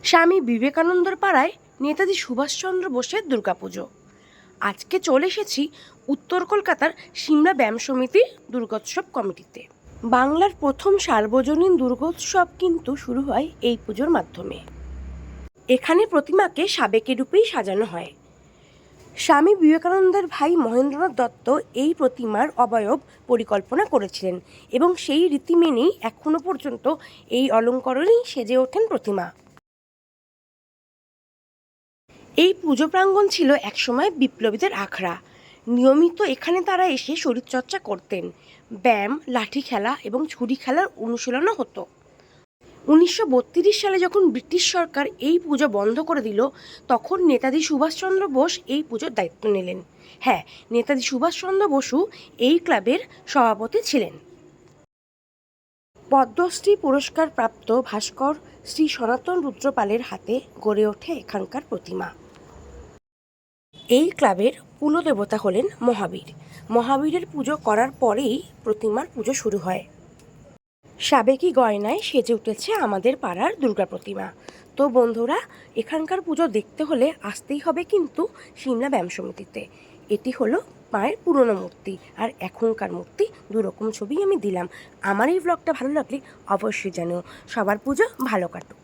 স্বামী বিবেকানন্দর পাড়ায় নেতাজি সুভাষচন্দ্র বোসের দুর্গাপুজো। আজকে চলে এসেছি উত্তর কলকাতার সিমলা ব্যায়াম সমিতির দুর্গোৎসব কমিটিতে। বাংলার প্রথম সার্বজনীন দুর্গোৎসব কিন্তু শুরু হয় এই পুজোর মাধ্যমে। এখানে প্রতিমাকে সাবেকি রূপেই সাজানো হয়। স্বামী বিবেকানন্দের ভাই মহেন্দ্রনাথ দত্ত এই প্রতিমার অবয়ব পরিকল্পনা করেছিলেন এবং সেই রীতি মেনেই এখনো পর্যন্ত এই অলঙ্করণেই সেজে ওঠেন প্রতিমা। এই পুজো প্রাঙ্গণ ছিল একসময় বিপ্লবীদের আখড়া। নিয়মিত এখানে তারা এসে শরীরচর্চা করতেন। ব্যায়াম, লাঠি খেলা এবং ছুরি খেলার অনুশীলনও হতো। 1932 সালে যখন ব্রিটিশ সরকার এই পুজো বন্ধ করে দিল, তখন নেতাজি সুভাষচন্দ্র বোস এই পুজোর দায়িত্ব নিলেন। হ্যাঁ, নেতাজি সুভাষচন্দ্র বসু এই ক্লাবের সভাপতি ছিলেন। পদ্মশ্রী পুরস্কার প্রাপ্ত ভাস্কর শ্রী সনাতন রুদ্রপালের হাতে গড়ে ওঠে এখানকার প্রতিমা। এই ক্লাবের কুলদেবতা হলেন মহাবীর। মহাবীরের পুজো করার পরেই প্রতিমার পুজো শুরু হয়। সাবেকি গয়নায় সেজে উঠেছে আমাদের পাড়ার দুর্গা প্রতিমা। তো বন্ধুরা, এখানকার পুজো দেখতে হলে আসতেই হবে কিন্তু সিমলা ব্যায়াম সমিতিতে। এটি হলো মায়ের পুরনো মূর্তি আর এখনকার মূর্তি, দুরকম ছবি আমি দিলাম। আমার এই ব্লগটা ভালো লাগলে অবশ্যই জানিও। সবার পুজো ভালো কাটুক।